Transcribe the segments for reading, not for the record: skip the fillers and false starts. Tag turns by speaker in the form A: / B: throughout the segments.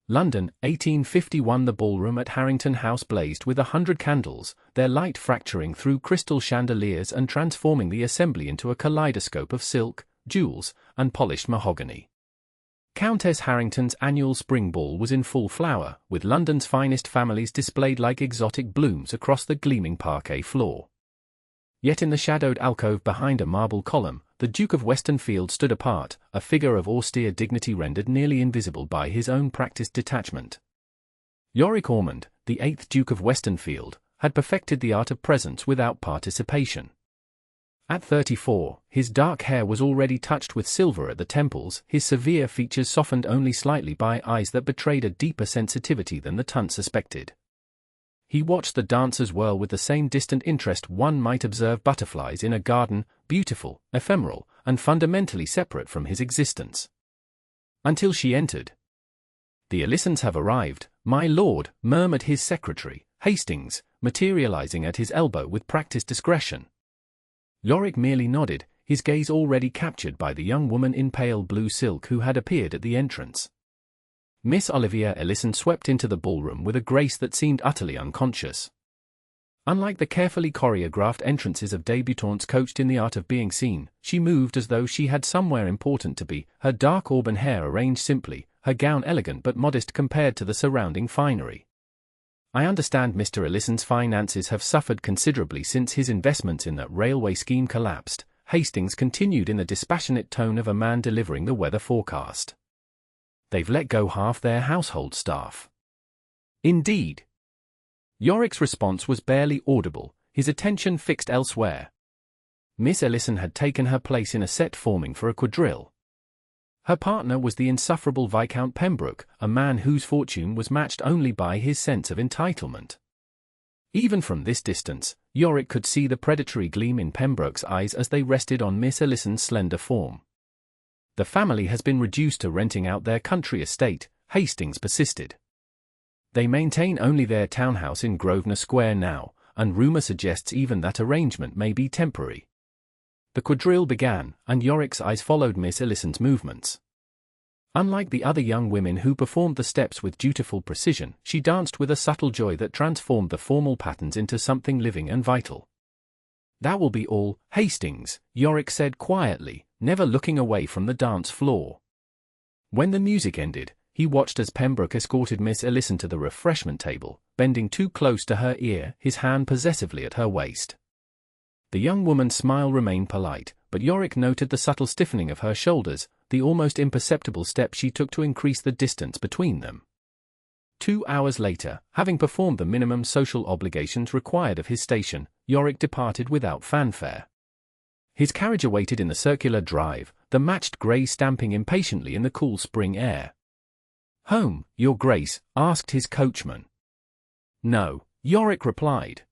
A: London, 1851. The ballroom at Harrington House blazed with 100 candles, their light fracturing through crystal chandeliers and transforming the assembly into a kaleidoscope of silk, jewels, and polished mahogany. Countess Harrington's annual spring ball was in full flower, with London's finest families displayed like exotic blooms across the gleaming parquet floor. Yet in the shadowed alcove behind a marble column, the Duke of Westenfield stood apart, a figure of austere dignity rendered nearly invisible by his own practiced detachment. Yorick Ormond, the 8th Duke of Westenfield, had perfected the art of presence without participation. At 34, his dark hair was already touched with silver at the temples, his severe features softened only slightly by eyes that betrayed a deeper sensitivity than the Tunt suspected. He watched the dancers whirl with the same distant interest one might observe butterflies in a garden, beautiful, ephemeral, and fundamentally separate from his existence. Until she entered. "The Ellisons have arrived, my lord," murmured his secretary, Hastings, materializing at his elbow with practiced discretion. Yorick merely nodded, his gaze already captured by the young woman in pale blue silk who had appeared at the entrance. Miss Olivia Ellison swept into the ballroom with a grace that seemed utterly unconscious. Unlike the carefully choreographed entrances of débutantes coached in the art of being seen, she moved as though she had somewhere important to be, her dark auburn hair arranged simply, her gown elegant but modest compared to the surrounding finery. "I understand Mr. Ellison's finances have suffered considerably since his investments in that railway scheme collapsed," Hastings continued in the dispassionate tone of a man delivering the weather forecast. "They've let go half their household staff." "Indeed." Yorick's response was barely audible, his attention fixed elsewhere. Miss Ellison had taken her place in a set forming for a quadrille. Her partner was the insufferable Viscount Pembroke, a man whose fortune was matched only by his sense of entitlement. Even from this distance, Yorick could see the predatory gleam in Pembroke's eyes as they rested on Miss Ellison's slender form. "The family has been reduced to renting out their country estate," Hastings persisted. "They maintain only their townhouse in Grosvenor Square now, and rumor suggests even that arrangement may be temporary." The quadrille began, and Yorick's eyes followed Miss Ellison's movements. Unlike the other young women who performed the steps with dutiful precision, she danced with a subtle joy that transformed the formal patterns into something living and vital. "That will be all, Hastings," Yorick said quietly, never looking away from the dance floor. When the music ended, he watched as Pembroke escorted Miss Ellison to the refreshment table, bending too close to her ear, his hand possessively at her waist. The young woman's smile remained polite, but Yorick noted the subtle stiffening of her shoulders, the almost imperceptible step she took to increase the distance between them. 2 hours later, having performed the minimum social obligations required of his station, Yorick departed without fanfare. His carriage awaited in the circular drive, the matched grey stamping impatiently in the cool spring air. "Home, Your Grace?" asked his coachman. "No," Yorick replied.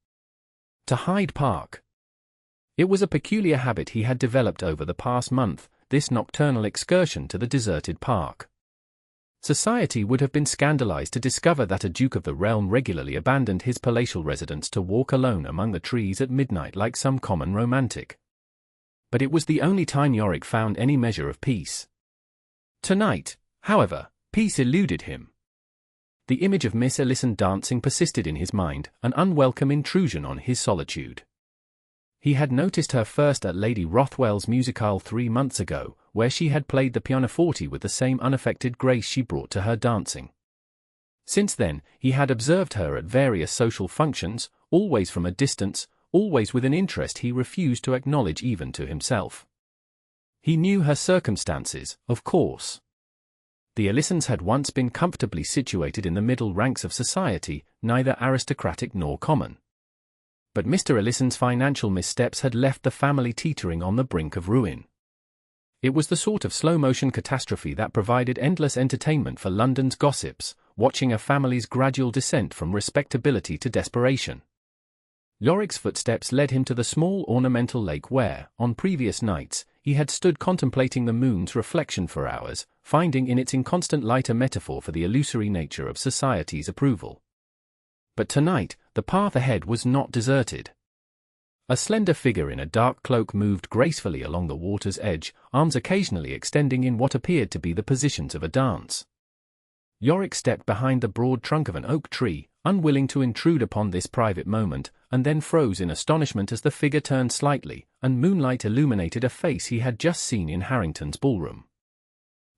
A: "To Hyde Park." It was a peculiar habit he had developed over the past month, this nocturnal excursion to the deserted park. Society would have been scandalized to discover that a duke of the realm regularly abandoned his palatial residence to walk alone among the trees at midnight like some common romantic. But it was the only time Yorick found any measure of peace. Tonight, however, peace eluded him. The image of Miss Ellison dancing persisted in his mind, an unwelcome intrusion on his solitude. He had noticed her first at Lady Rothwell's musicale 3 months ago, where she had played the pianoforte with the same unaffected grace she brought to her dancing. Since then, he had observed her at various social functions, always from a distance, always with an interest he refused to acknowledge even to himself. He knew her circumstances, of course. The Ellisons had once been comfortably situated in the middle ranks of society, neither aristocratic nor common. But Mr. Ellison's financial missteps had left the family teetering on the brink of ruin. It was the sort of slow-motion catastrophe that provided endless entertainment for London's gossips, watching a family's gradual descent from respectability to desperation. Yorick's footsteps led him to the small ornamental lake where, on previous nights, he had stood contemplating the moon's reflection for hours, finding in its inconstant light a metaphor for the illusory nature of society's approval. But tonight, the path ahead was not deserted. A slender figure in a dark cloak moved gracefully along the water's edge, arms occasionally extending in what appeared to be the positions of a dance. Yorick stepped behind the broad trunk of an oak tree, unwilling to intrude upon this private moment, and then froze in astonishment as the figure turned slightly, and moonlight illuminated a face he had just seen in Harrington's ballroom.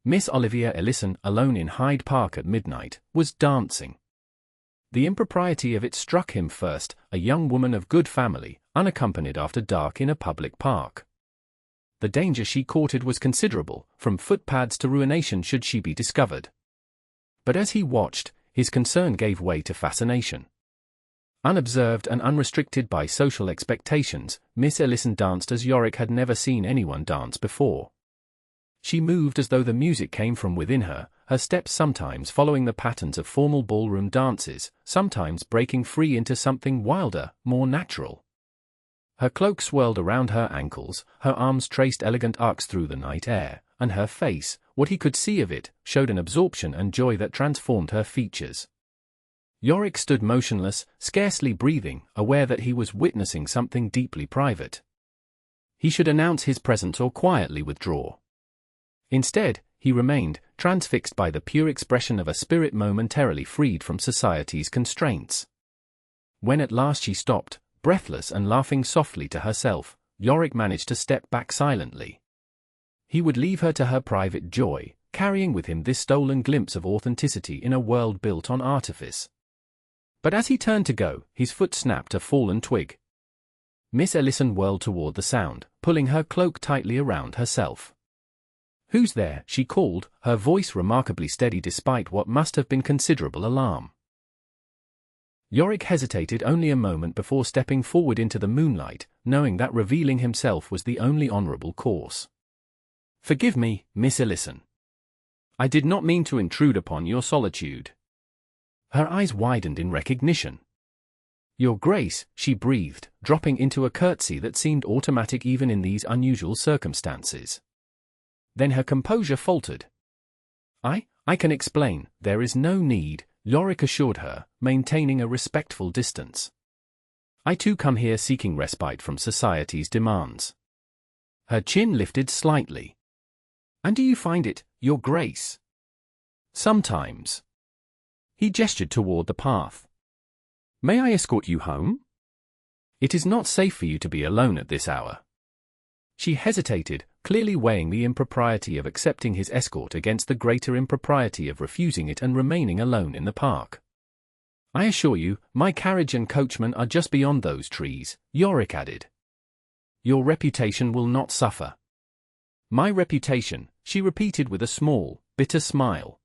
A: Miss Olivia Ellison, alone in Hyde Park at midnight, was dancing. The impropriety of it struck him first, a young woman of good family, unaccompanied after dark in a public park. The danger she courted was considerable, from footpads to ruination should she be discovered. But as he watched, his concern gave way to fascination. Unobserved and unrestricted by social expectations, Miss Ellison danced as Yorick had never seen anyone dance before. She moved as though the music came from within her, her steps sometimes following the patterns of formal ballroom dances, sometimes breaking free into something wilder, more natural. Her cloak swirled around her ankles, her arms traced elegant arcs through the night air, and her face, what he could see of it, showed an absorption and joy that transformed her features. Yorick stood motionless, scarcely breathing, aware that he was witnessing something deeply private. He should announce his presence or quietly withdraw. Instead, he remained, transfixed by the pure expression of a spirit momentarily freed from society's constraints. When at last she stopped, breathless and laughing softly to herself, Yorick managed to step back silently. He would leave her to her private joy, carrying with him this stolen glimpse of authenticity in a world built on artifice. But as he turned to go, his foot snapped a fallen twig. Miss Ellison whirled toward the sound, pulling her cloak tightly around herself. "Who's there?" she called, her voice remarkably steady despite what must have been considerable alarm. Yorick hesitated only a moment before stepping forward into the moonlight, knowing that revealing himself was the only honorable course. "Forgive me, Miss Ellison. I did not mean to intrude upon your solitude." Her eyes widened in recognition. "Your Grace," she breathed, dropping into a curtsy that seemed automatic even in these unusual circumstances. Then her composure faltered. I can explain, there is no need," Yorick assured her, maintaining a respectful distance. "I too come here seeking respite from society's demands." Her chin lifted slightly. "And do you find it, Your Grace?" "Sometimes." He gestured toward the path. "May I escort you home? It is not safe for you to be alone at this hour." She hesitated, clearly weighing the impropriety of accepting his escort against the greater impropriety of refusing it and remaining alone in the park. "I assure you, my carriage and coachman are just beyond those trees," Yorick added. "Your reputation will not suffer." "My reputation," she repeated with a small, bitter smile.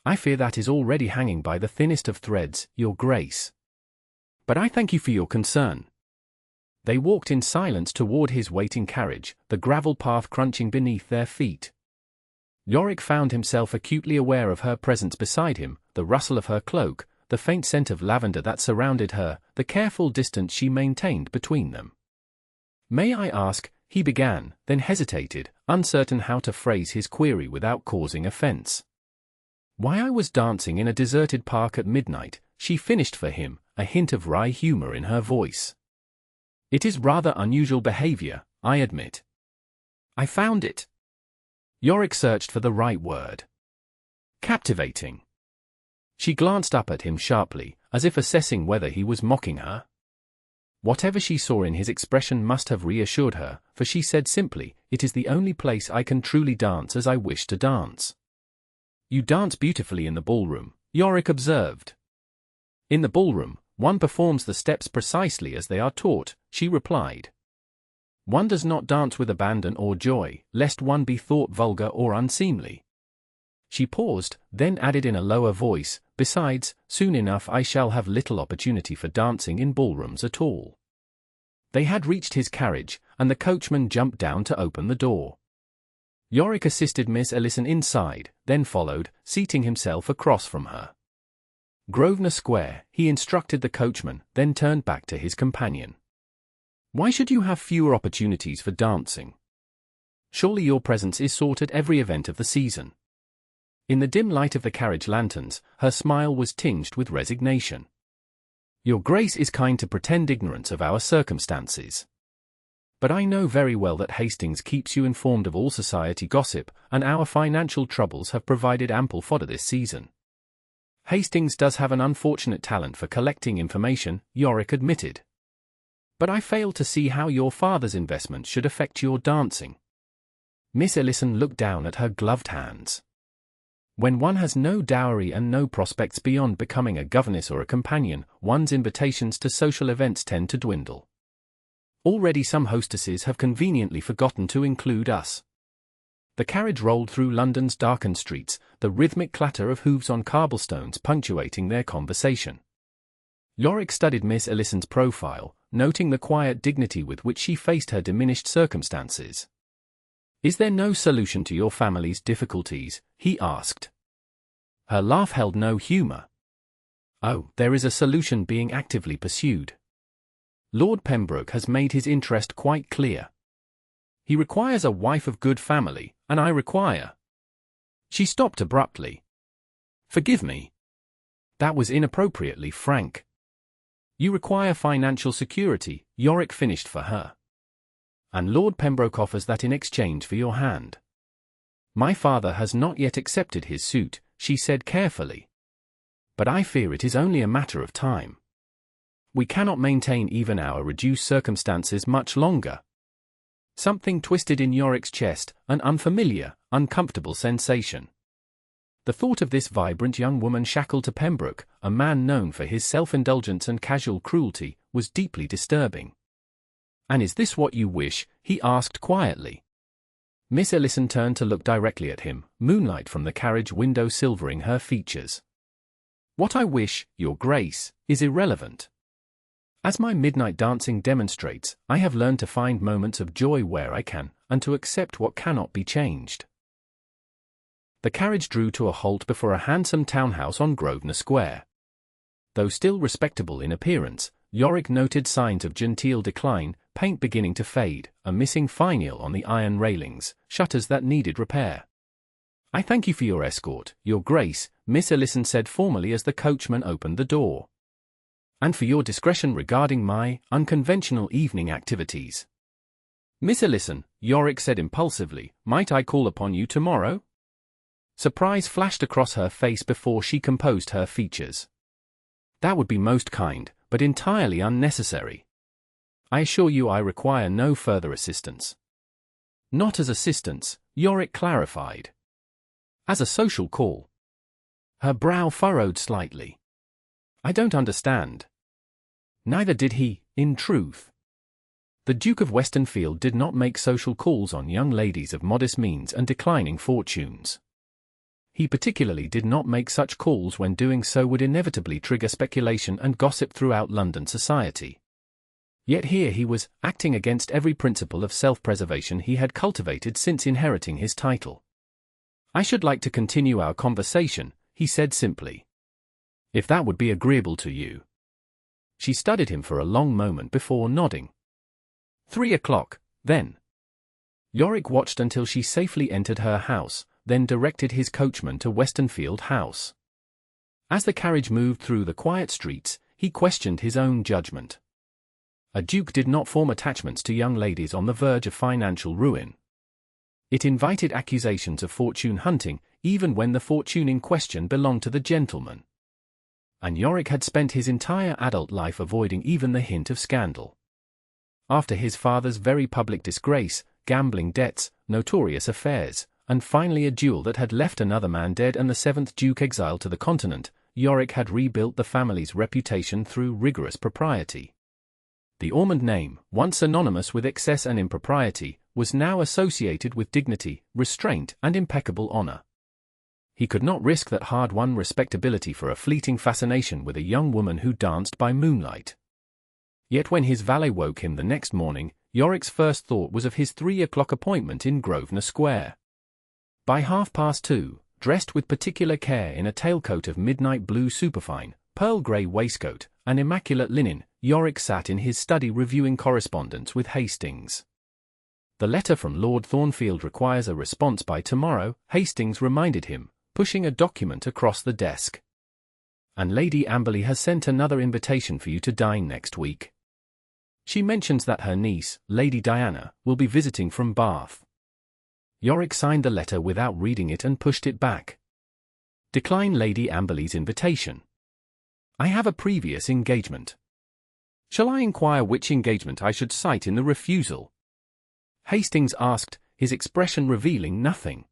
A: "I fear that is already hanging by the thinnest of threads, Your Grace. But I thank you for your concern." They walked in silence toward his waiting carriage, the gravel path crunching beneath their feet. Yorick found himself acutely aware of her presence beside him, the rustle of her cloak, the faint scent of lavender that surrounded her, the careful distance she maintained between them. "May I ask," he began, then hesitated, uncertain how to phrase his query without causing offense. "Why I was dancing in a deserted park at midnight," she finished for him, a hint of wry humor in her voice. "It is rather unusual behavior, I admit." "I found it." Yorick searched for the right word. "Captivating." She glanced up at him sharply, as if assessing whether he was mocking her. Whatever she saw in his expression must have reassured her, for she said simply, "It is the only place I can truly dance as I wish to dance." "You dance beautifully in the ballroom," Yorick observed. "In the ballroom, one performs the steps precisely as they are taught," she replied. "One does not dance with abandon or joy, lest one be thought vulgar or unseemly." She paused, then added in a lower voice, "Besides, soon enough I shall have little opportunity for dancing in ballrooms at all." They had reached his carriage, and the coachman jumped down to open the door. Yorick assisted Miss Ellison inside, then followed, seating himself across from her. "Grosvenor Square," he instructed the coachman, then turned back to his companion. "Why should you have fewer opportunities for dancing? Surely your presence is sought at every event of the season." In the dim light of the carriage lanterns, her smile was tinged with resignation. "Your Grace is kind to pretend ignorance of our circumstances. But I know very well that Hastings keeps you informed of all society gossip, and our financial troubles have provided ample fodder this season. Hastings does have an unfortunate talent for collecting information, Yorick admitted. But I fail to see how your father's investment should affect your dancing. Miss Ellison looked down at her gloved hands. When one has no dowry and no prospects beyond becoming a governess or a companion, one's invitations to social events tend to dwindle. Already some hostesses have conveniently forgotten to include us. The carriage rolled through London's darkened streets, the rhythmic clatter of hooves on cobblestones punctuating their conversation. Yorick studied Miss Ellison's profile, noting the quiet dignity with which she faced her diminished circumstances. "Is there no solution to your family's difficulties?" he asked. Her laugh held no humor. "Oh, there is a solution being actively pursued. Lord Pembroke has made his interest quite clear. He requires a wife of good family, and I require—" She stopped abruptly. "Forgive me. That was inappropriately frank. You require financial security," Yorick finished for her. "And Lord Pembroke offers that in exchange for your hand." "My father has not yet accepted his suit," she said carefully. "But I fear it is only a matter of time. We cannot maintain even our reduced circumstances much longer." Something twisted in Yorick's chest, an unfamiliar, uncomfortable sensation. The thought of this vibrant young woman shackled to Pembroke, a man known for his self-indulgence and casual cruelty, was deeply disturbing. "And is this what you wish?" he asked quietly. Miss Ellison turned to look directly at him, moonlight from the carriage window silvering her features. "What I wish, Your Grace, is irrelevant. As my midnight dancing demonstrates, I have learned to find moments of joy where I can, and to accept what cannot be changed." The carriage drew to a halt before a handsome townhouse on Grosvenor Square. Though still respectable in appearance, Yorick noted signs of genteel decline, paint beginning to fade, a missing finial on the iron railings, shutters that needed repair. "I thank you for your escort, Your Grace," Miss Ellison said formally as the coachman opened the door. "And for your discretion regarding my unconventional evening activities." "Miss Ellison," Yorick said impulsively, "might I call upon you tomorrow?" Surprise flashed across her face before she composed her features. "That would be most kind, but entirely unnecessary. I assure you I require no further assistance." "Not as assistance," Yorick clarified. "As a social call." Her brow furrowed slightly. "I don't understand." Neither did he, in truth. The Duke of Westenfield did not make social calls on young ladies of modest means and declining fortunes. He particularly did not make such calls when doing so would inevitably trigger speculation and gossip throughout London society. Yet here he was, acting against every principle of self-preservation he had cultivated since inheriting his title. "I should like to continue our conversation," he said simply. "If that would be agreeable to you." She studied him for a long moment before nodding. 3 o'clock, then." Yorick watched until she safely entered her house, then directed his coachman to Westenfield House. As the carriage moved through the quiet streets, he questioned his own judgment. A duke did not form attachments to young ladies on the verge of financial ruin. It invited accusations of fortune hunting, even when the fortune in question belonged to the gentleman. And Yorick had spent his entire adult life avoiding even the hint of scandal. After his father's very public disgrace, gambling debts, notorious affairs, and finally a duel that had left another man dead and the seventh Duke exiled to the continent, Yorick had rebuilt the family's reputation through rigorous propriety. The Ormond name, once synonymous with excess and impropriety, was now associated with dignity, restraint, and impeccable honor. He could not risk that hard-won respectability for a fleeting fascination with a young woman who danced by moonlight. Yet when his valet woke him the next morning, Yorick's first thought was of his 3 o'clock appointment in Grosvenor Square. By 2:30, dressed with particular care in a tailcoat of midnight blue superfine, pearl grey waistcoat, and immaculate linen, Yorick sat in his study reviewing correspondence with Hastings. "The letter from Lord Thornfield requires a response by tomorrow," Hastings reminded him, pushing a document across the desk. "And Lady Amberley has sent another invitation for you to dine next week. She mentions that her niece, Lady Diana, will be visiting from Bath." Yorick signed the letter without reading it and pushed it back. Decline Lady Amberley's invitation. I have a previous engagement. Shall I inquire which engagement I should cite in the refusal? Hastings asked, his expression revealing nothing.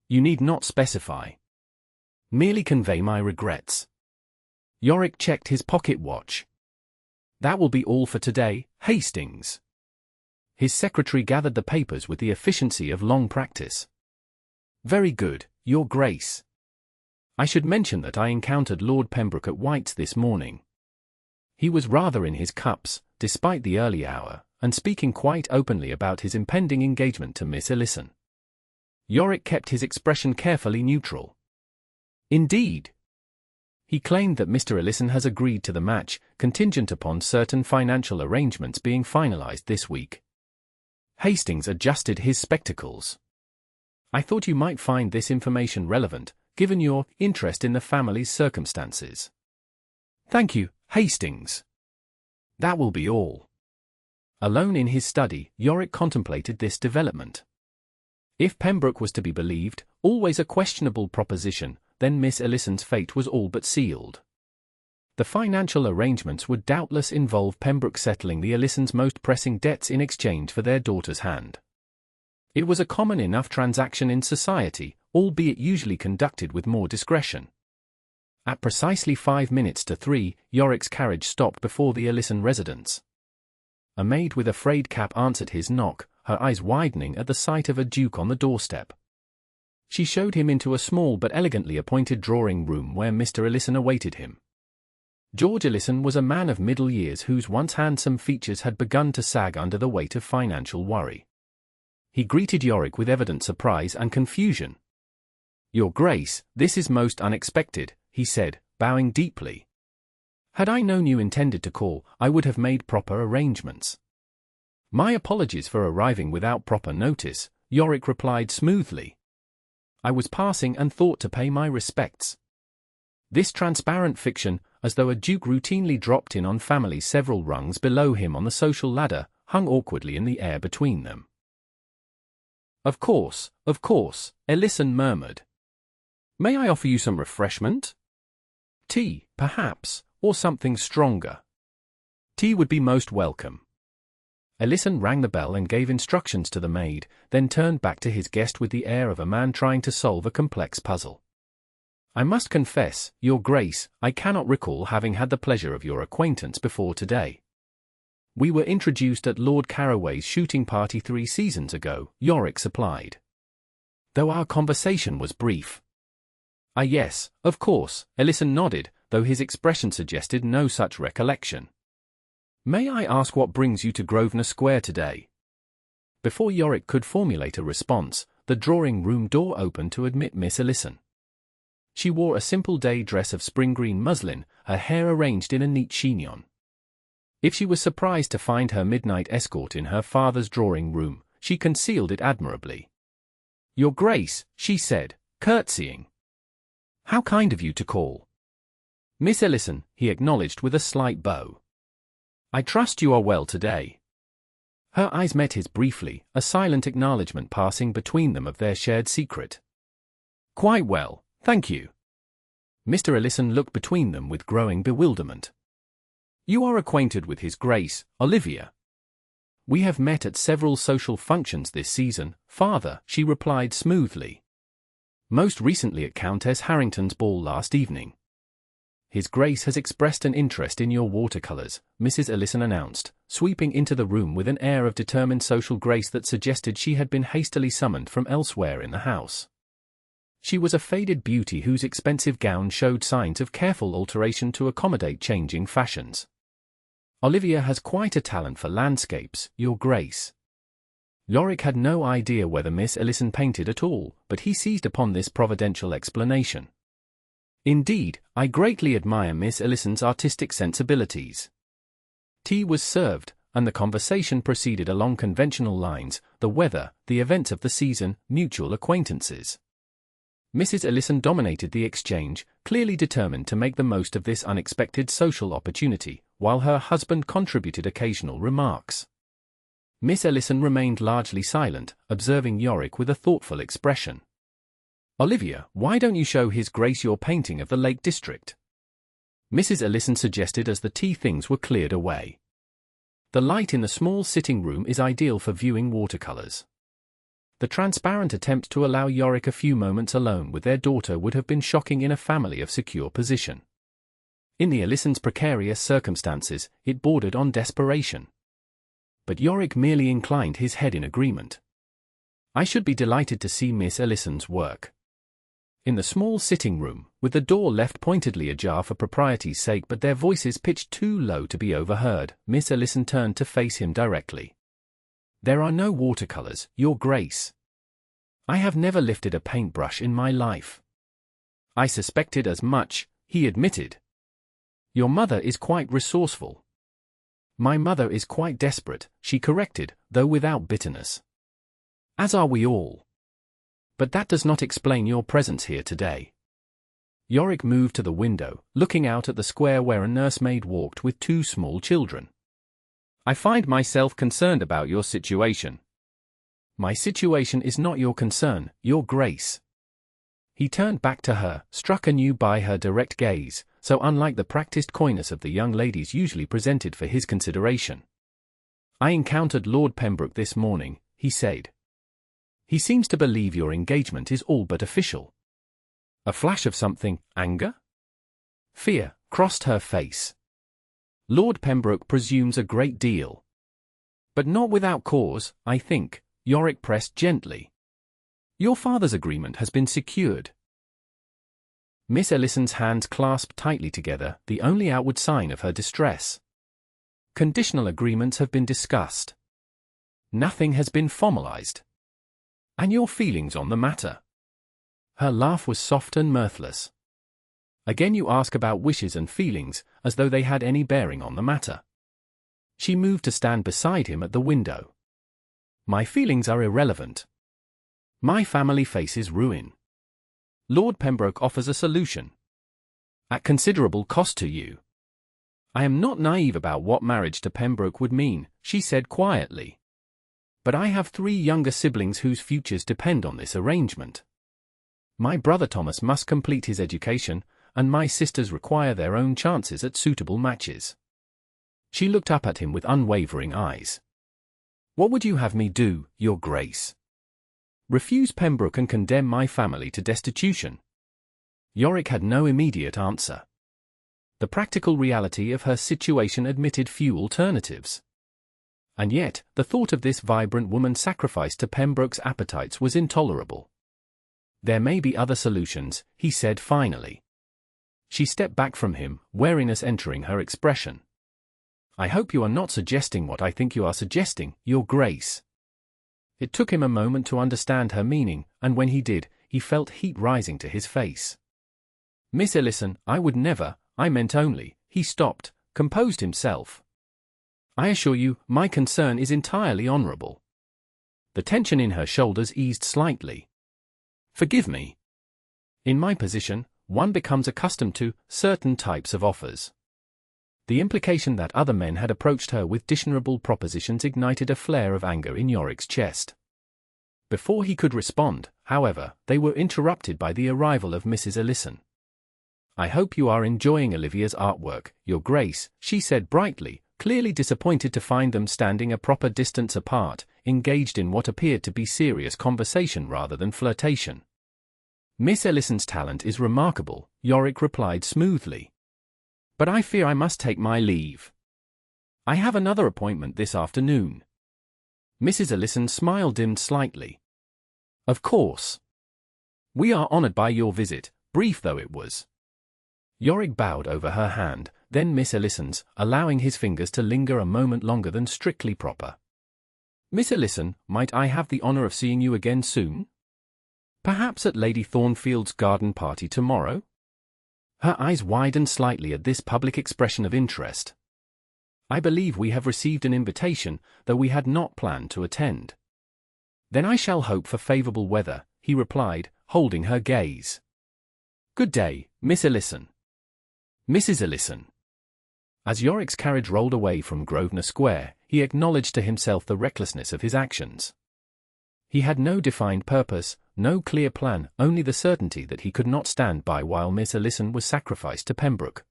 A: You need not specify. Merely convey my regrets. Yorick checked his pocket watch. That will be all for today, Hastings. His secretary gathered the papers with the efficiency of long practice. Very good, Your Grace. I should mention that I encountered Lord Pembroke at White's this morning. He was rather in his cups, despite the early hour, and speaking quite openly about his impending engagement to Miss Ellison. Yorick kept his expression carefully neutral. Indeed. He claimed that Mr. Ellison has agreed to the match, contingent upon certain financial arrangements being finalized this week. Hastings adjusted his spectacles. I thought you might find this information relevant, given your interest in the family's circumstances. Thank you, Hastings. That will be all. Alone in his study, Yorick contemplated this development. If Pembroke was to be believed, always a questionable proposition, then Miss Ellison's fate was all but sealed. The financial arrangements would doubtless involve Pembroke settling the Ellisons' most pressing debts in exchange for their daughter's hand. It was a common enough transaction in society, albeit usually conducted with more discretion. At precisely 5 minutes to 3, Yorick's carriage stopped before the Ellison residence. A maid with a frayed cap answered his knock, her eyes widening at the sight of a duke on the doorstep. She showed him into a small but elegantly appointed drawing-room where Mr. Ellison awaited him. George Ellison was a man of middle years whose once handsome features had begun to sag under the weight of financial worry. He greeted Yorick with evident surprise and confusion. Your Grace, this is most unexpected, he said, bowing deeply. Had I known you intended to call, I would have made proper arrangements. My apologies for arriving without proper notice, Yorick replied smoothly. I was passing and thought to pay my respects. This transparent fiction, as though a duke routinely dropped in on families several rungs below him on the social ladder, hung awkwardly in the air between them. Of course, Ellison murmured. May I offer you some refreshment? Tea, perhaps, or something stronger. Tea would be most welcome. Ellison rang the bell and gave instructions to the maid, then turned back to his guest with the air of a man trying to solve a complex puzzle. I must confess, Your Grace, I cannot recall having had the pleasure of your acquaintance before today. We were introduced at Lord Carraway's shooting party 3 seasons ago, Yorick supplied. Though our conversation was brief. Ah yes, of course, Ellison nodded, though his expression suggested no such recollection. May I ask what brings you to Grosvenor Square today? Before Yorick could formulate a response, the drawing-room door opened to admit Miss Ellison. She wore a simple day dress of spring green muslin, her hair arranged in a neat chignon. If she was surprised to find her midnight escort in her father's drawing-room, she concealed it admirably. Your Grace, she said, curtsying. How kind of you to call. Miss Ellison, he acknowledged with a slight bow. I trust you are well today. Her eyes met his briefly, a silent acknowledgement passing between them of their shared secret. Quite well, thank you. Mr. Ellison looked between them with growing bewilderment. You are acquainted with His Grace, Olivia. We have met at several social functions this season, Father, she replied smoothly. Most recently at Countess Harrington's ball last evening. His Grace has expressed an interest in your watercolors, Mrs. Ellison announced, sweeping into the room with an air of determined social grace that suggested she had been hastily summoned from elsewhere in the house. She was a faded beauty whose expensive gown showed signs of careful alteration to accommodate changing fashions. Olivia has quite a talent for landscapes, Your Grace. Yorick had no idea whether Miss Ellison painted at all, but he seized upon this providential explanation. Indeed, I greatly admire Miss Ellison's artistic sensibilities. Tea was served, and the conversation proceeded along conventional lines, the weather, the events of the season, mutual acquaintances. Mrs. Ellison dominated the exchange, clearly determined to make the most of this unexpected social opportunity, while her husband contributed occasional remarks. Miss Ellison remained largely silent, observing Yorick with a thoughtful expression. Olivia, why don't you show His Grace your painting of the Lake District? Mrs. Ellison suggested as the tea things were cleared away. The light in the small sitting room is ideal for viewing watercolors. The transparent attempt to allow Yorick a few moments alone with their daughter would have been shocking in a family of secure position. In the Ellisons' precarious circumstances, it bordered on desperation. But Yorick merely inclined his head in agreement. I should be delighted to see Miss Ellison's work. In the small sitting room, with the door left pointedly ajar for propriety's sake but their voices pitched too low to be overheard, Miss Ellison turned to face him directly. There are no watercolors, Your Grace. I have never lifted a paintbrush in my life. I suspected as much, he admitted. Your mother is quite resourceful. My mother is quite desperate, she corrected, though without bitterness. As are we all. But that does not explain your presence here today. Yorick moved to the window, looking out at the square where a nursemaid walked with two small children. I find myself concerned about your situation. My situation is not your concern, Your Grace. He turned back to her, struck anew by her direct gaze, so unlike the practiced coyness of the young ladies usually presented for his consideration. I encountered Lord Pembroke this morning, he said. He seems to believe your engagement is all but official. A flash of something, anger? Fear, crossed her face. Lord Pembroke presumes a great deal. But not without cause, I think, Yorick pressed gently. Your father's agreement has been secured. Miss Ellison's hands clasped tightly together, the only outward sign of her distress. Conditional agreements have been discussed. Nothing has been formalized. And your feelings on the matter? Her laugh was soft and mirthless. Again you ask about wishes and feelings, as though they had any bearing on the matter. She moved to stand beside him at the window. My feelings are irrelevant. My family faces ruin. Lord Pembroke offers a solution. At considerable cost to you. I am not naive about what marriage to Pembroke would mean, she said quietly. But I have 3 younger siblings whose futures depend on this arrangement. My brother Thomas must complete his education, and my sisters require their own chances at suitable matches. She looked up at him with unwavering eyes. What would you have me do, Your Grace? Refuse Pembroke and condemn my family to destitution? Yorick had no immediate answer. The practical reality of her situation admitted few alternatives. And yet, the thought of this vibrant woman sacrificed to Pembroke's appetites was intolerable. There may be other solutions, he said finally. She stepped back from him, wariness entering her expression. I hope you are not suggesting what I think you are suggesting, Your Grace. It took him a moment to understand her meaning, and when he did, he felt heat rising to his face. Miss Ellison, I would never, I meant only, he stopped, composed himself. I assure you, my concern is entirely honorable. The tension in her shoulders eased slightly. Forgive me. In my position, one becomes accustomed to certain types of offers. The implication that other men had approached her with dishonorable propositions ignited a flare of anger in Yorick's chest. Before he could respond, however, they were interrupted by the arrival of Mrs. Ellison. I hope you are enjoying Olivia's artwork, Your Grace, she said brightly, clearly disappointed to find them standing a proper distance apart, engaged in what appeared to be serious conversation rather than flirtation. Miss Ellison's talent is remarkable, Yorick replied smoothly. But I fear I must take my leave. I have another appointment this afternoon. Mrs. Ellison's smile dimmed slightly. Of course. We are honored by your visit, brief though it was. Yorick bowed over her hand, then Miss Ellison's, allowing his fingers to linger a moment longer than strictly proper. Miss Ellison, might I have the honor of seeing you again soon? Perhaps at Lady Thornfield's garden party tomorrow? Her eyes widened slightly at this public expression of interest. I believe we have received an invitation, though we had not planned to attend. Then I shall hope for favorable weather, he replied, holding her gaze. Good day, Miss Ellison. Mrs. Ellison. As Yorick's carriage rolled away from Grosvenor Square, he acknowledged to himself the recklessness of his actions. He had no defined purpose, no clear plan, only the certainty that he could not stand by while Miss Ellison was sacrificed to Pembroke.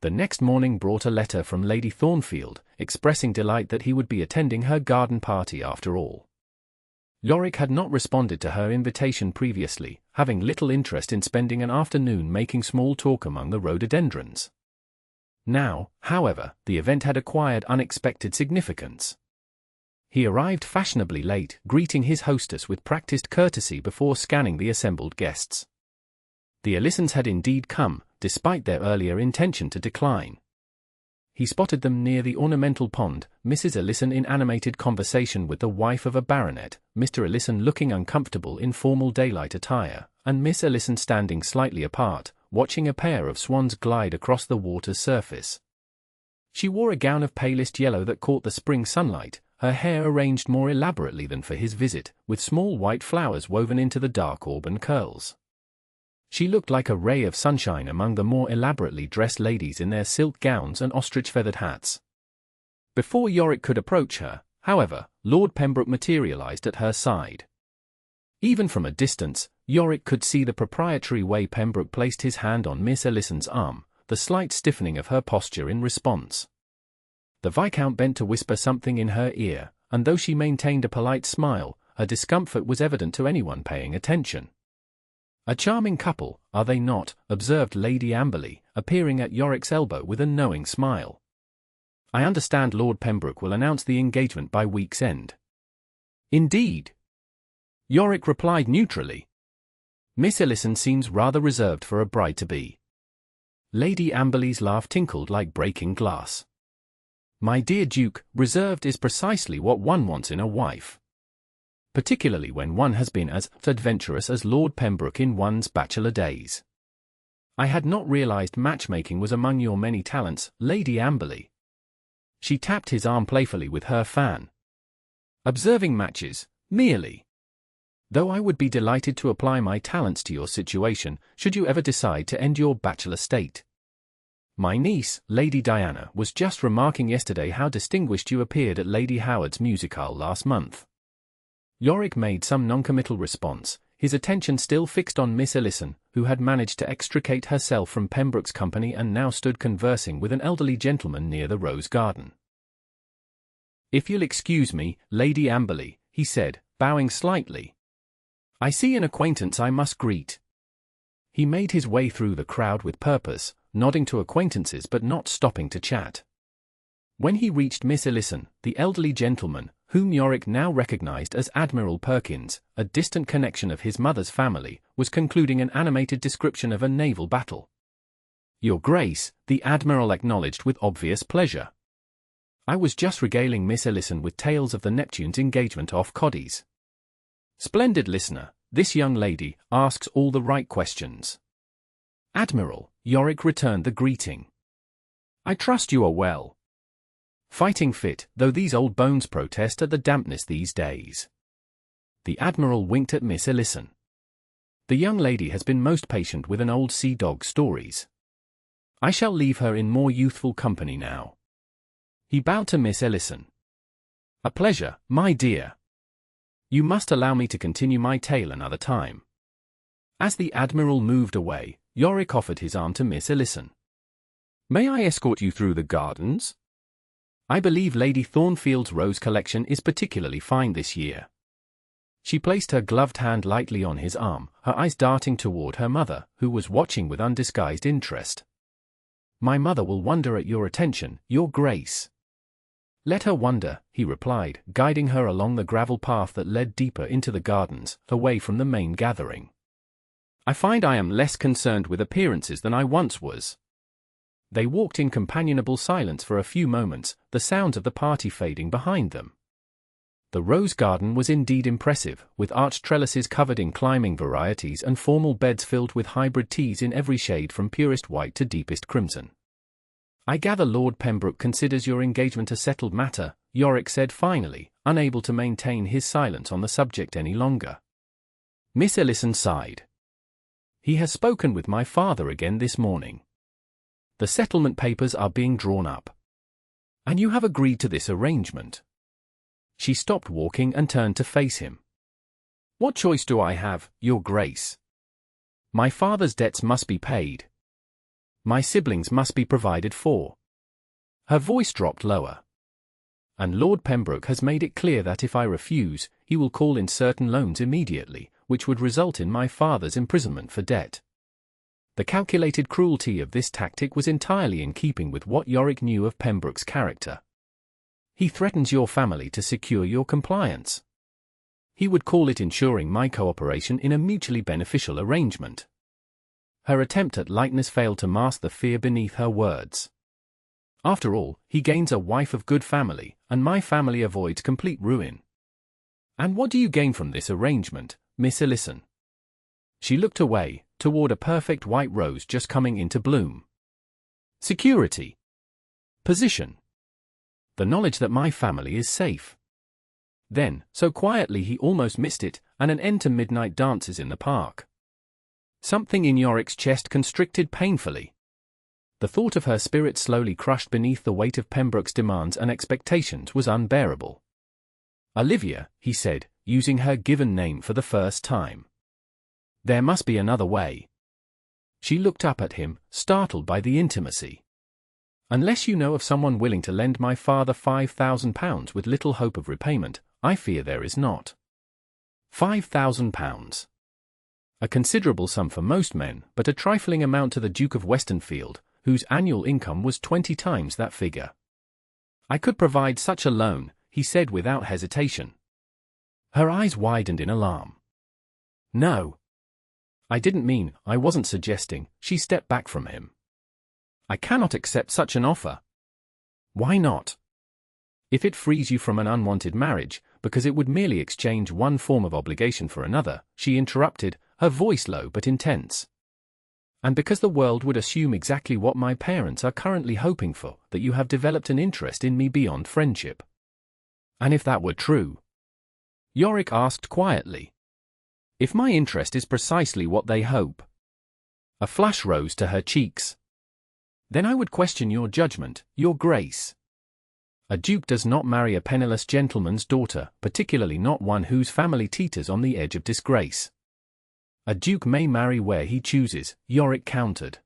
A: The next morning brought a letter from Lady Thornfield, expressing delight that he would be attending her garden party after all. Yorick had not responded to her invitation previously, having little interest in spending an afternoon making small talk among the rhododendrons. Now, however, the event had acquired unexpected significance. He arrived fashionably late, greeting his hostess with practiced courtesy before scanning the assembled guests. The Ellisons had indeed come, despite their earlier intention to decline. He spotted them near the ornamental pond, Mrs. Ellison in animated conversation with the wife of a baronet, Mr. Ellison looking uncomfortable in formal daylight attire, and Miss Ellison standing slightly apart, watching a pair of swans glide across the water's surface. She wore a gown of palest yellow that caught the spring sunlight, her hair arranged more elaborately than for his visit, with small white flowers woven into the dark auburn curls. She looked like a ray of sunshine among the more elaborately dressed ladies in their silk gowns and ostrich-feathered hats. Before Yorick could approach her, however, Lord Pembroke materialized at her side. Even from a distance, Yorick could see the proprietary way Pembroke placed his hand on Miss Ellison's arm, the slight stiffening of her posture in response. The Viscount bent to whisper something in her ear, and though she maintained a polite smile, her discomfort was evident to anyone paying attention. "A charming couple, are they not?" observed Lady Amberley, appearing at Yorick's elbow with a knowing smile. "I understand Lord Pembroke will announce the engagement by week's end." "Indeed?" Yorick replied neutrally. "Miss Ellison seems rather reserved for a bride-to-be." Lady Amberley's laugh tinkled like breaking glass. "My dear Duke, reserved is precisely what one wants in a wife. Particularly when one has been as adventurous as Lord Pembroke in one's bachelor days. I had not realized matchmaking was among your many talents, Lady Amberley." She tapped his arm playfully with her fan. "Observing matches, merely. Though I would be delighted to apply my talents to your situation, should you ever decide to end your bachelor state. My niece, Lady Diana, was just remarking yesterday how distinguished you appeared at Lady Howard's musicale last month." Yorick made some noncommittal response, his attention still fixed on Miss Ellison, who had managed to extricate herself from Pembroke's company and now stood conversing with an elderly gentleman near the rose garden. "If you'll excuse me, Lady Amberley," he said, bowing slightly. "I see an acquaintance I must greet." He made his way through the crowd with purpose, nodding to acquaintances but not stopping to chat. When he reached Miss Ellison, the elderly gentleman, whom Yorick now recognized as Admiral Perkins, a distant connection of his mother's family, was concluding an animated description of a naval battle. "Your Grace," the Admiral acknowledged with obvious pleasure. "I was just regaling Miss Ellison with tales of the Neptune's engagement off Cadiz. Splendid listener, this young lady asks all the right questions." "Admiral," Yorick returned the greeting. "I trust you are well." "Fighting fit, though these old bones protest at the dampness these days." The Admiral winked at Miss Ellison. "The young lady has been most patient with an old sea dog's stories. I shall leave her in more youthful company now." He bowed to Miss Ellison. "A pleasure, my dear. You must allow me to continue my tale another time." As the Admiral moved away, Yorick offered his arm to Miss Ellison. "May I escort you through the gardens? I believe Lady Thornfield's rose collection is particularly fine this year." She placed her gloved hand lightly on his arm, her eyes darting toward her mother, who was watching with undisguised interest. "My mother will wonder at your attention, Your Grace." "Let her wonder," he replied, guiding her along the gravel path that led deeper into the gardens, away from the main gathering. "I find I am less concerned with appearances than I once was." They walked in companionable silence for a few moments, the sounds of the party fading behind them. The rose garden was indeed impressive, with arched trellises covered in climbing varieties and formal beds filled with hybrid teas in every shade from purest white to deepest crimson. "I gather Lord Pembroke considers your engagement a settled matter," Yorick said finally, unable to maintain his silence on the subject any longer. Miss Ellison sighed. "He has spoken with my father again this morning. The settlement papers are being drawn up. And you have agreed to this arrangement." She stopped walking and turned to face him. What choice do I have, Your Grace? My father's debts must be paid. My siblings must be provided for. Her voice dropped lower. And Lord Pembroke has made it clear that if I refuse, he will call in certain loans immediately, which would result in my father's imprisonment for debt. The calculated cruelty of this tactic was entirely in keeping with what Yorick knew of Pembroke's character. He threatens your family to secure your compliance. He would call it ensuring my cooperation in a mutually beneficial arrangement. Her attempt at lightness failed to mask the fear beneath her words. After all, he gains a wife of good family, and my family avoids complete ruin. And what do you gain from this arrangement, Miss Ellison? She looked away, toward a perfect white rose just coming into bloom. Security. Position. The knowledge that my family is safe. Then, so quietly he almost missed it, and an end to midnight dances in the park. Something in Yorick's chest constricted painfully. The thought of her spirit slowly crushed beneath the weight of Pembroke's demands and expectations was unbearable. Olivia, he said, using her given name for the first time. There must be another way. She looked up at him, startled by the intimacy. Unless you know of someone willing to lend my father £5,000 with little hope of repayment, I fear there is not. £5,000. A considerable sum for most men, but a trifling amount to the Duke of Westenfield, whose annual income was 20 times that figure. I could provide such a loan, he said without hesitation. Her eyes widened in alarm. No. I didn't mean, I wasn't suggesting, she stepped back from him. I cannot accept such an offer. Why not? If it frees you from an unwanted marriage, because it would merely exchange one form of obligation for another, she interrupted, her voice low but intense. And because the world would assume exactly what my parents are currently hoping for, that you have developed an interest in me beyond friendship. And if that were true? Yorick asked quietly. If my interest is precisely what they hope. A flush rose to her cheeks. Then I would question your judgment, Your Grace. A duke does not marry a penniless gentleman's daughter, particularly not one whose family teeters on the edge of disgrace. A duke may marry where he chooses, Yorick countered.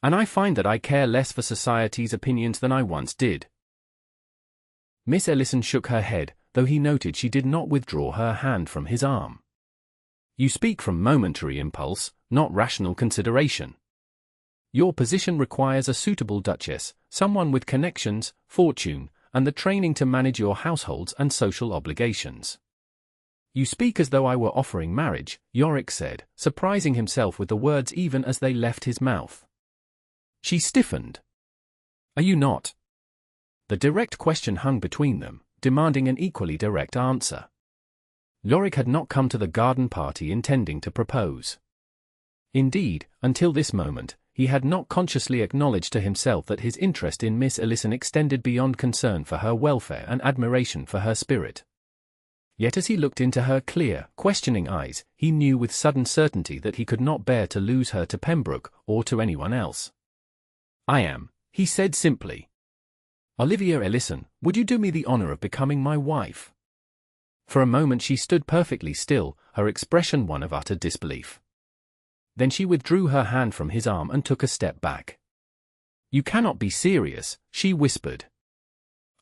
A: And I find that I care less for society's opinions than I once did. Miss Ellison shook her head, though he noted she did not withdraw her hand from his arm. You speak from momentary impulse, not rational consideration. Your position requires a suitable duchess, someone with connections, fortune, and the training to manage your households and social obligations. You speak as though I were offering marriage, Yorick said, surprising himself with the words even as they left his mouth. She stiffened. Are you not? The direct question hung between them, demanding an equally direct answer. Yorick had not come to the garden party intending to propose. Indeed, until this moment, he had not consciously acknowledged to himself that his interest in Miss Ellison extended beyond concern for her welfare and admiration for her spirit. Yet as he looked into her clear, questioning eyes, he knew with sudden certainty that he could not bear to lose her to Pembroke or to anyone else. I am, he said simply. Olivia Ellison, would you do me the honor of becoming my wife? For a moment she stood perfectly still, her expression one of utter disbelief. Then she withdrew her hand from his arm and took a step back. You cannot be serious, she whispered.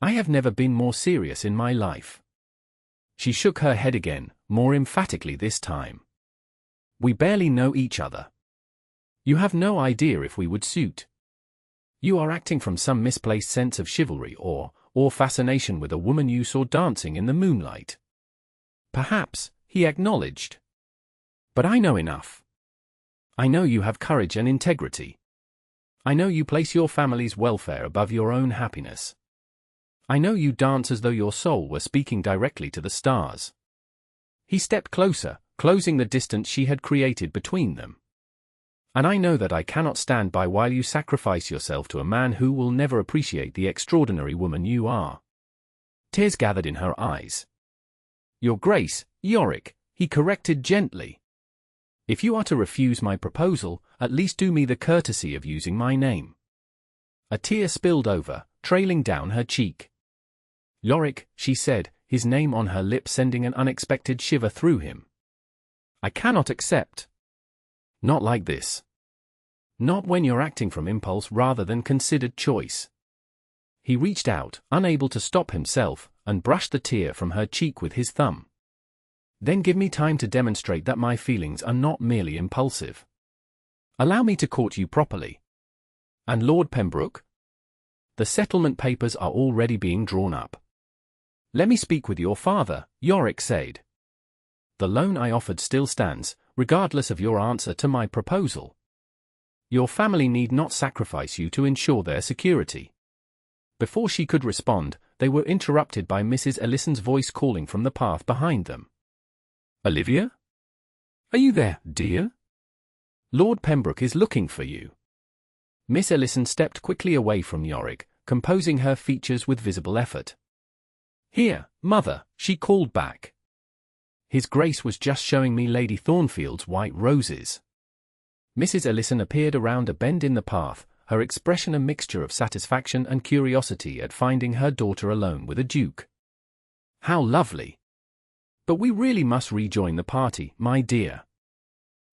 A: I have never been more serious in my life. She shook her head again, more emphatically this time. We barely know each other. You have no idea if we would suit. You are acting from some misplaced sense of chivalry or fascination with a woman you saw dancing in the moonlight. Perhaps, he acknowledged. But I know enough. I know you have courage and integrity. I know you place your family's welfare above your own happiness. I know you dance as though your soul were speaking directly to the stars. He stepped closer, closing the distance she had created between them. And I know that I cannot stand by while you sacrifice yourself to a man who will never appreciate the extraordinary woman you are. Tears gathered in her eyes. Your Grace, Yorick, he corrected gently. If you are to refuse my proposal, at least do me the courtesy of using my name. A tear spilled over, trailing down her cheek. Yorick, she said, his name on her lips sending an unexpected shiver through him. I cannot accept. Not like this. Not when you're acting from impulse rather than considered choice. He reached out, unable to stop himself, and brushed the tear from her cheek with his thumb. Then give me time to demonstrate that my feelings are not merely impulsive. Allow me to court you properly. And Lord Pembroke? The settlement papers are already being drawn up. Let me speak with your father, Yorick said. The loan I offered still stands, regardless of your answer to my proposal. Your family need not sacrifice you to ensure their security. Before she could respond, they were interrupted by Mrs. Ellison's voice calling from the path behind them. Olivia? Are you there, dear? Lord Pembroke is looking for you. Miss Ellison stepped quickly away from Yorick, composing her features with visible effort. Here, mother, she called back. His Grace was just showing me Lady Thornfield's white roses. Mrs. Ellison appeared around a bend in the path, her expression a mixture of satisfaction and curiosity at finding her daughter alone with a duke. How lovely! But we really must rejoin the party, my dear.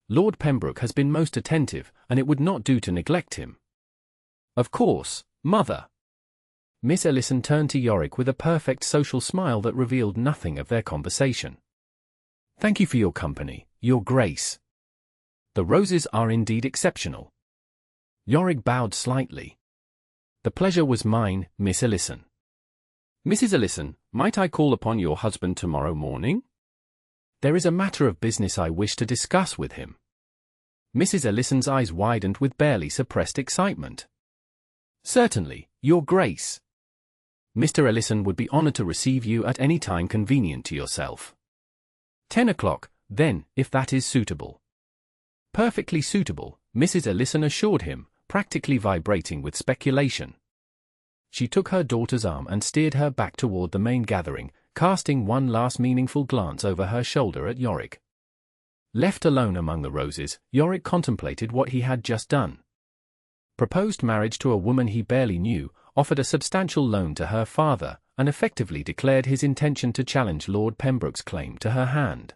A: Lord Pembroke has been most attentive, and it would not do to neglect him. Of course, mother. Miss Ellison turned to Yorick with a perfect social smile that revealed nothing of their conversation. Thank you for your company, Your Grace. The roses are indeed exceptional. Yorick bowed slightly. The pleasure was mine, Miss Ellison. Mrs. Ellison, might I call upon your husband tomorrow morning? There is a matter of business I wish to discuss with him. Mrs. Ellison's eyes widened with barely suppressed excitement. Certainly, Your Grace. Mr. Ellison would be honored to receive you at any time convenient to yourself. 10 o'clock, then, if that is suitable. Perfectly suitable, Mrs. Ellison assured him, practically vibrating with speculation. She took her daughter's arm and steered her back toward the main gathering, casting one last meaningful glance over her shoulder at Yorick. Left alone among the roses, Yorick contemplated what he had just done. Proposed marriage to a woman he barely knew, offered a substantial loan to her father, and effectively declared his intention to challenge Lord Pembroke's claim to her hand.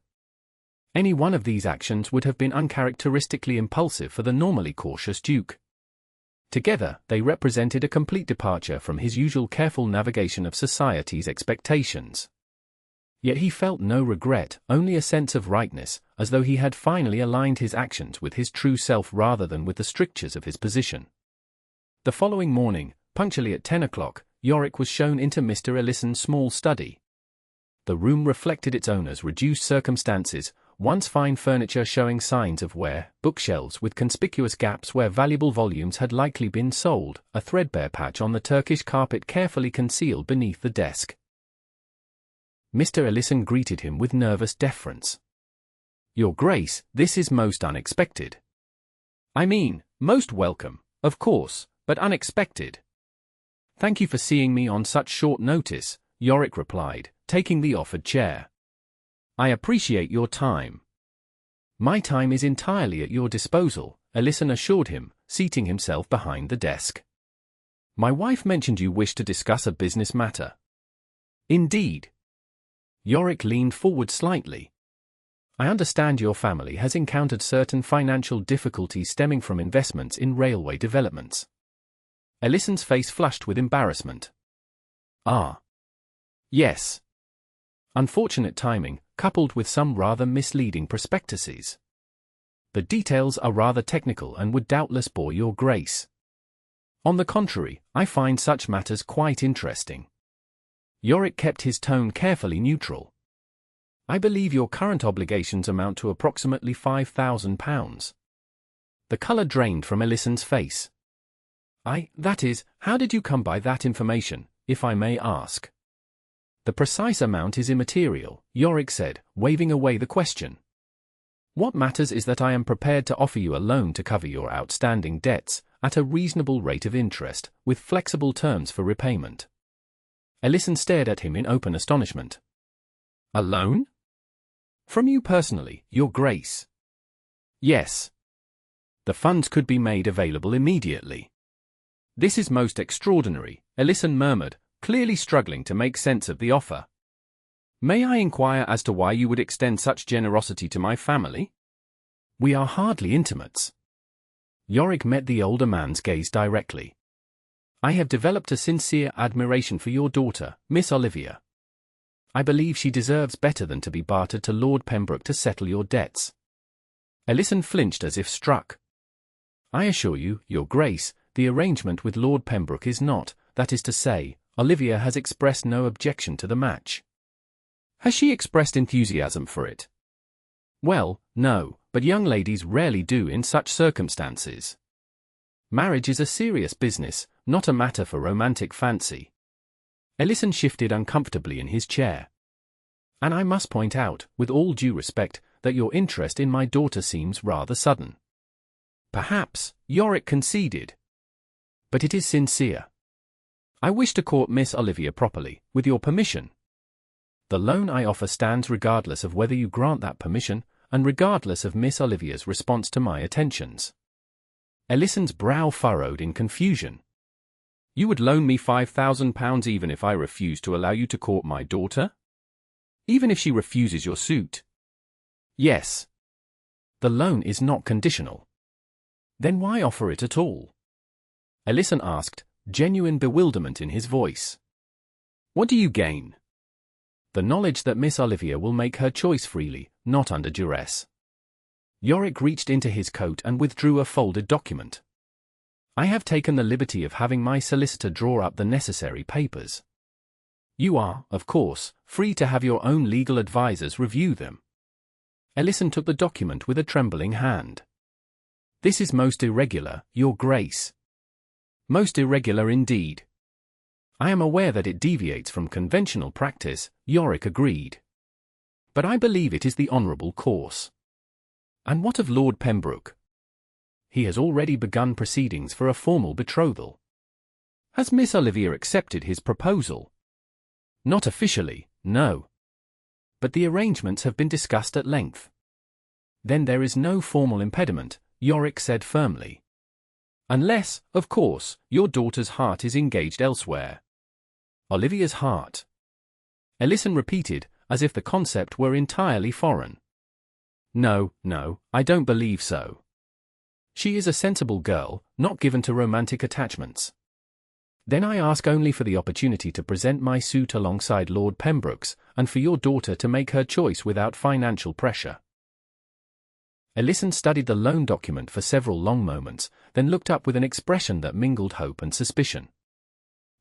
A: Any one of these actions would have been uncharacteristically impulsive for the normally cautious Duke. Together, they represented a complete departure from his usual careful navigation of society's expectations. Yet he felt no regret, only a sense of rightness, as though he had finally aligned his actions with his true self rather than with the strictures of his position. The following morning, punctually at 10 o'clock, Yorick was shown into Mr. Ellison's small study. The room reflected its owner's reduced circumstances, once fine furniture showing signs of wear, bookshelves with conspicuous gaps where valuable volumes had likely been sold, a threadbare patch on the Turkish carpet carefully concealed beneath the desk. Mr. Ellison greeted him with nervous deference. Your Grace, this is most unexpected. I mean, most welcome, of course, but unexpected. Thank you for seeing me on such short notice, Yorick replied, taking the offered chair. I appreciate your time. My time is entirely at your disposal, Ellison assured him, seating himself behind the desk. My wife mentioned you wished to discuss a business matter. Indeed. Yorick leaned forward slightly. I understand your family has encountered certain financial difficulties stemming from investments in railway developments. Ellison's face flushed with embarrassment. Ah. Yes. Unfortunate timing, coupled with some rather misleading prospectuses. The details are rather technical and would doubtless bore your Grace. On the contrary, I find such matters quite interesting. Yorick kept his tone carefully neutral. I believe your current obligations amount to approximately £5,000. The colour drained from Ellison's face. That is, how did you come by that information, if I may ask? The precise amount is immaterial, Yorick said, waving away the question. What matters is that I am prepared to offer you a loan to cover your outstanding debts, at a reasonable rate of interest, with flexible terms for repayment. Ellison stared at him in open astonishment. A loan? From you personally, Your Grace? Yes. The funds could be made available immediately. This is most extraordinary, Ellison murmured, clearly struggling to make sense of the offer. May I inquire as to why you would extend such generosity to my family? We are hardly intimates. Yorick met the older man's gaze directly. I have developed a sincere admiration for your daughter, Miss Olivia. I believe she deserves better than to be bartered to Lord Pembroke to settle your debts. Ellison flinched as if struck. I assure you, Your Grace, the arrangement with Lord Pembroke is not, that is to say, Olivia has expressed no objection to the match. Has she expressed enthusiasm for it? Well, no, but young ladies rarely do in such circumstances. Marriage is a serious business, not a matter for romantic fancy. Ellison shifted uncomfortably in his chair. And I must point out, with all due respect, that your interest in my daughter seems rather sudden. Perhaps, Yorick conceded. But it is sincere. I wish to court Miss Olivia properly, with your permission. The loan I offer stands regardless of whether you grant that permission, and regardless of Miss Olivia's response to my attentions. Ellison's brow furrowed in confusion. You would loan me £5,000 even if I refuse to allow you to court my daughter? Even if she refuses your suit? Yes. The loan is not conditional. Then why offer it at all? Ellison asked, genuine bewilderment in his voice. What do you gain? The knowledge that Miss Olivia will make her choice freely, not under duress. Yorick reached into his coat and withdrew a folded document. I have taken the liberty of having my solicitor draw up the necessary papers. You are, of course, free to have your own legal advisers review them. Ellison took the document with a trembling hand. This is most irregular, Your Grace. Most irregular indeed. I am aware that it deviates from conventional practice, Yorick agreed. But I believe it is the honourable course. And what of Lord Pembroke? He has already begun proceedings for a formal betrothal. Has Miss Olivia accepted his proposal? Not officially, no. But the arrangements have been discussed at length. Then there is no formal impediment, Yorick said firmly. Unless, of course, your daughter's heart is engaged elsewhere. Olivia's heart. Ellison repeated, as if the concept were entirely foreign. No, I don't believe so. She is a sensible girl, not given to romantic attachments. Then I ask only for the opportunity to present my suit alongside Lord Pembroke's, and for your daughter to make her choice without financial pressure. Ellison studied the loan document for several long moments, then looked up with an expression that mingled hope and suspicion.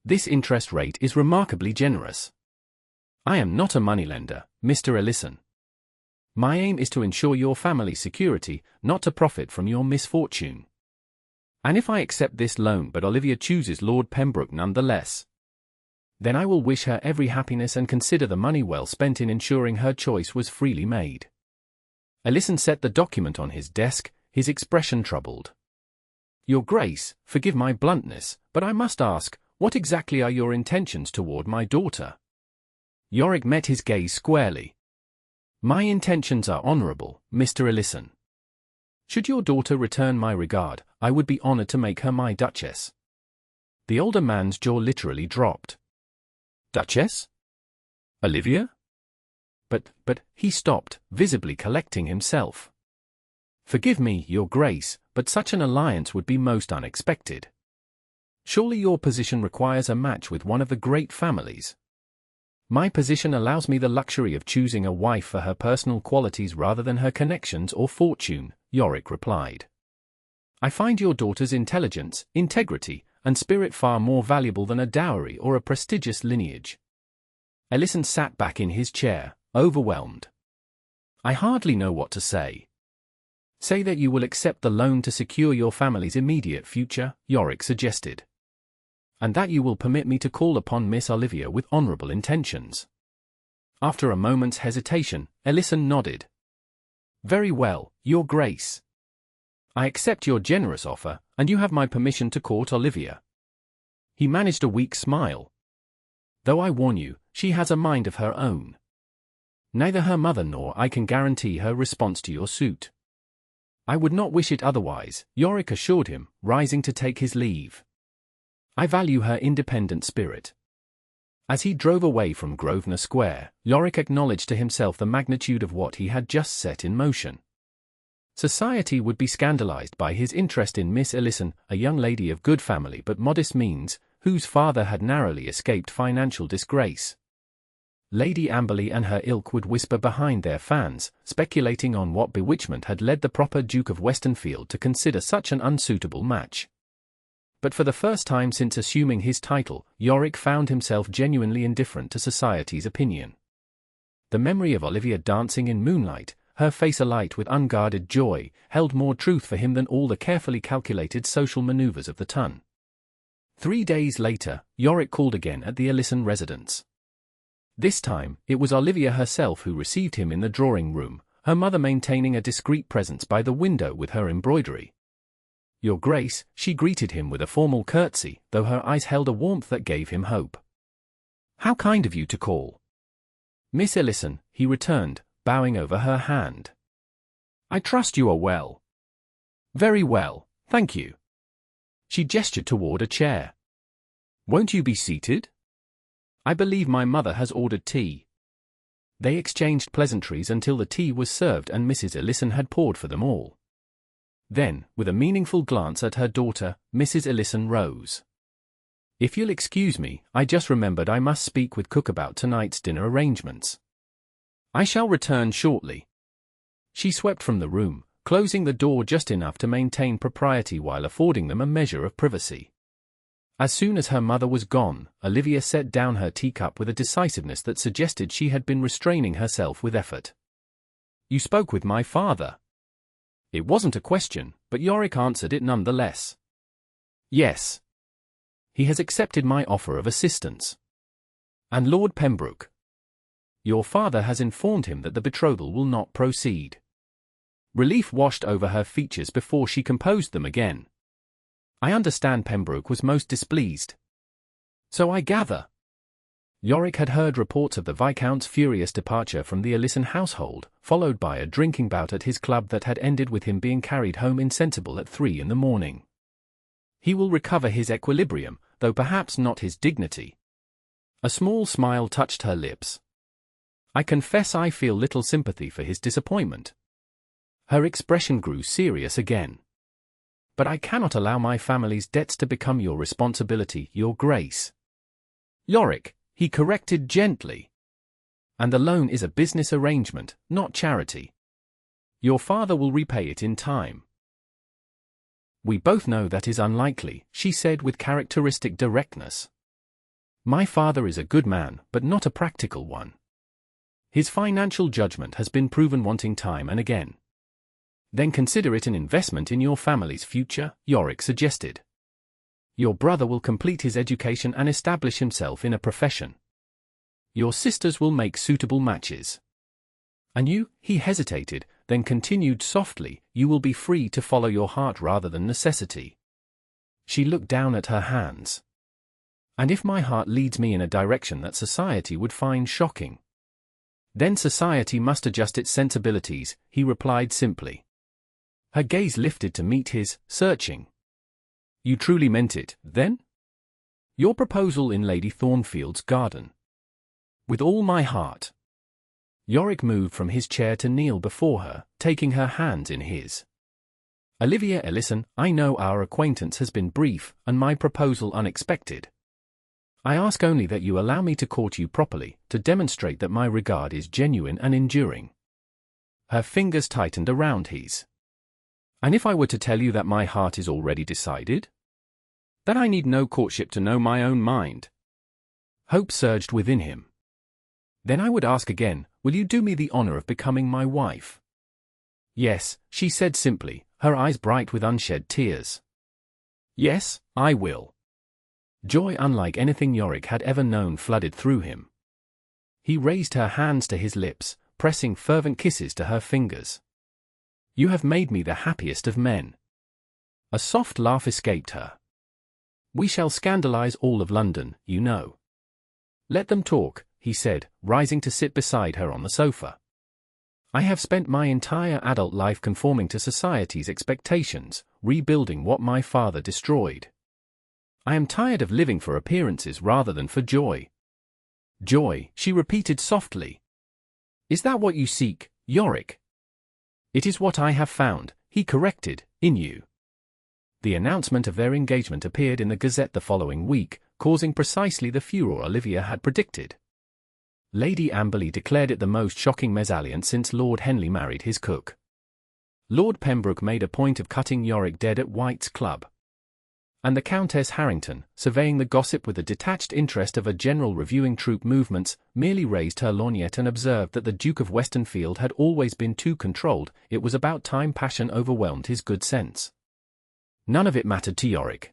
A: This interest rate is remarkably generous. I am not a moneylender, Mr. Ellison. My aim is to ensure your family's security, not to profit from your misfortune. And if I accept this loan but Olivia chooses Lord Pembroke nonetheless, then I will wish her every happiness and consider the money well spent in ensuring her choice was freely made. Ellison set the document on his desk, his expression troubled. Your Grace, forgive my bluntness, but I must ask, what exactly are your intentions toward my daughter? Yorick met his gaze squarely. My intentions are honourable, Mr. Ellison. Should your daughter return my regard, I would be honoured to make her my Duchess. The older man's jaw literally dropped. Duchess? Olivia? But, he stopped, visibly collecting himself. Forgive me, Your Grace, but such an alliance would be most unexpected. Surely your position requires a match with one of the great families. My position allows me the luxury of choosing a wife for her personal qualities rather than her connections or fortune, Yorick replied. I find your daughter's intelligence, integrity, and spirit far more valuable than a dowry or a prestigious lineage. Ellison sat back in his chair, overwhelmed. I hardly know what to say. Say that you will accept the loan to secure your family's immediate future, Yorick suggested. And that you will permit me to call upon Miss Olivia with honourable intentions. After a moment's hesitation, Ellison nodded. Very well, Your Grace. I accept your generous offer, and you have my permission to court Olivia. He managed a weak smile. Though I warn you, she has a mind of her own. Neither her mother nor I can guarantee her response to your suit. I would not wish it otherwise, Yorick assured him, rising to take his leave. I value her independent spirit. As he drove away from Grosvenor Square, Yorick acknowledged to himself the magnitude of what he had just set in motion. Society would be scandalized by his interest in Miss Ellison, a young lady of good family but modest means, whose father had narrowly escaped financial disgrace. Lady Amberley and her ilk would whisper behind their fans, speculating on what bewitchment had led the proper Duke of Westenfield to consider such an unsuitable match. But for the first time since assuming his title, Yorick found himself genuinely indifferent to society's opinion. The memory of Olivia dancing in moonlight, her face alight with unguarded joy, held more truth for him than all the carefully calculated social maneuvers of the ton. 3 days later, Yorick called again at the Ellison residence. This time, it was Olivia herself who received him in the drawing-room, her mother maintaining a discreet presence by the window with her embroidery. "Your Grace," she greeted him with a formal curtsy, though her eyes held a warmth that gave him hope. "How kind of you to call." "Miss Ellison," he returned, bowing over her hand. "I trust you are well." "Very well, thank you." She gestured toward a chair. "Won't you be seated? I believe my mother has ordered tea." They exchanged pleasantries until the tea was served and Mrs. Ellison had poured for them all. Then, with a meaningful glance at her daughter, Mrs. Ellison rose. "If you'll excuse me, I just remembered I must speak with Cook about tonight's dinner arrangements. I shall return shortly." She swept from the room, closing the door just enough to maintain propriety while affording them a measure of privacy. As soon as her mother was gone, Olivia set down her teacup with a decisiveness that suggested she had been restraining herself with effort. "You spoke with my father." It wasn't a question, but Yorick answered it nonetheless. "Yes. He has accepted my offer of assistance." "And Lord Pembroke?" "Your father has informed him that the betrothal will not proceed." Relief washed over her features before she composed them again. "I understand Pembroke was most displeased." "So I gather." Yorick had heard reports of the Viscount's furious departure from the Ellison household, followed by a drinking bout at his club that had ended with him being carried home insensible at 3 in the morning. He will recover his equilibrium, though perhaps not his dignity. A small smile touched her lips. "I confess I feel little sympathy for his disappointment." Her expression grew serious again. "But I cannot allow my family's debts to become your responsibility, Your Grace." "Yorick," he corrected gently. "And the loan is a business arrangement, not charity. Your father will repay it in time." "We both know that is unlikely," she said with characteristic directness. "My father is a good man, but not a practical one. His financial judgment has been proven wanting time and again." "Then consider it an investment in your family's future," Yorick suggested. "Your brother will complete his education and establish himself in a profession. Your sisters will make suitable matches. And you," he hesitated, then continued softly, "you will be free to follow your heart rather than necessity." She looked down at her hands. "And if my heart leads me in a direction that society would find shocking?" "Then society must adjust its sensibilities," he replied simply. Her gaze lifted to meet his, searching. "You truly meant it, then? Your proposal in Lady Thornfield's garden?" "With all my heart." Yorick moved from his chair to kneel before her, taking her hands in his. "Olivia Ellison, I know our acquaintance has been brief, and my proposal unexpected. I ask only that you allow me to court you properly, to demonstrate that my regard is genuine and enduring." Her fingers tightened around his. "And if I were to tell you that my heart is already decided? That I need no courtship to know my own mind?" Hope surged within him. "Then I would ask again, will you do me the honor of becoming my wife?" "Yes," she said simply, her eyes bright with unshed tears. "Yes, I will." Joy unlike anything Yorick had ever known flooded through him. He raised her hands to his lips, pressing fervent kisses to her fingers. "You have made me the happiest of men." A soft laugh escaped her. "We shall scandalize all of London, you know." "Let them talk," he said, rising to sit beside her on the sofa. "I have spent my entire adult life conforming to society's expectations, rebuilding what my father destroyed. I am tired of living for appearances rather than for joy. Joy, she repeated softly. Is that what you seek, Yorick? It is what I have found, he corrected, in you. The announcement of their engagement appeared in the Gazette the following week, causing precisely the furor Olivia had predicted. Lady Amberley declared it the most shocking mesalliance since Lord Henley married his cook. Lord Pembroke made a point of cutting Yorick dead at White's Club. And the Countess Harrington, surveying the gossip with the detached interest of a general reviewing troop movements, merely raised her lorgnette and observed that the Duke of Westenfield had always been too controlled. It was about time passion overwhelmed his good sense. None of it mattered to Yorick.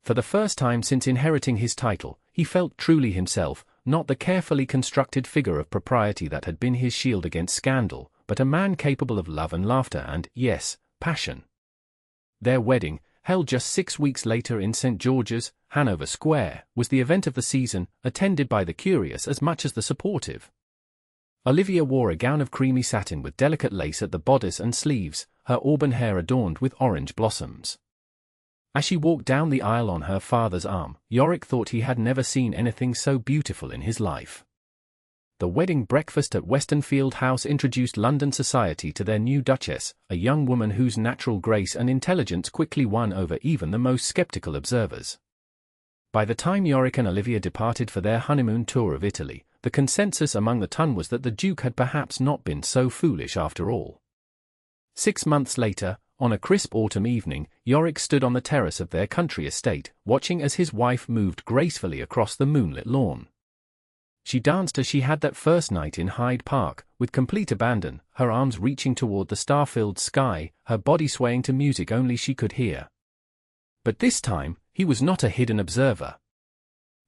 A: For the first time since inheriting his title, he felt truly himself, not the carefully constructed figure of propriety that had been his shield against scandal, but a man capable of love and laughter and, yes, passion. Their wedding, held just 6 weeks later in St. George's, Hanover Square, was the event of the season, attended by the curious as much as the supportive. Olivia wore a gown of creamy satin with delicate lace at the bodice and sleeves, her auburn hair adorned with orange blossoms. As she walked down the aisle on her father's arm, Yorick thought he had never seen anything so beautiful in his life. The wedding breakfast at Westenfield House introduced London society to their new Duchess, a young woman whose natural grace and intelligence quickly won over even the most skeptical observers. By the time Yorick and Olivia departed for their honeymoon tour of Italy, the consensus among the ton was that the Duke had perhaps not been so foolish after all. 6 months later, on a crisp autumn evening, Yorick stood on the terrace of their country estate, watching as his wife moved gracefully across the moonlit lawn. She danced as she had that first night in Hyde Park, with complete abandon, her arms reaching toward the star-filled sky, her body swaying to music only she could hear. But this time, he was not a hidden observer.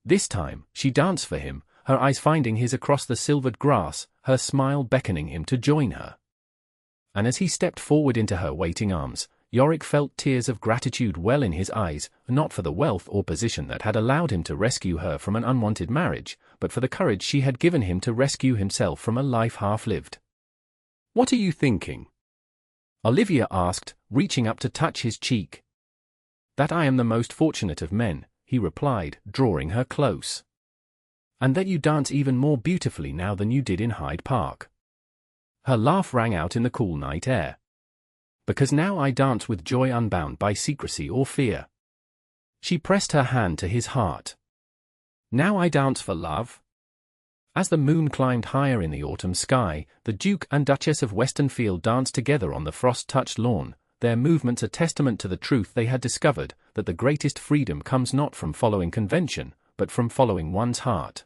A: This time, she danced for him, her eyes finding his across the silvered grass, her smile beckoning him to join her. And as he stepped forward into her waiting arms, Yorick felt tears of gratitude well in his eyes, not for the wealth or position that had allowed him to rescue her from an unwanted marriage, but for the courage she had given him to rescue himself from a life half-lived. "What are you thinking?" Olivia asked, reaching up to touch his cheek. "That I am the most fortunate of men," he replied, drawing her close. "And that you dance even more beautifully now than you did in Hyde Park." Her laugh rang out in the cool night air. "Because now I dance with joy unbound by secrecy or fear." She pressed her hand to his heart. "Now I dance for love." As the moon climbed higher in the autumn sky, the Duke and Duchess of Westenfield danced together on the frost-touched lawn, their movements a testament to the truth they had discovered, that the greatest freedom comes not from following convention, but from following one's heart.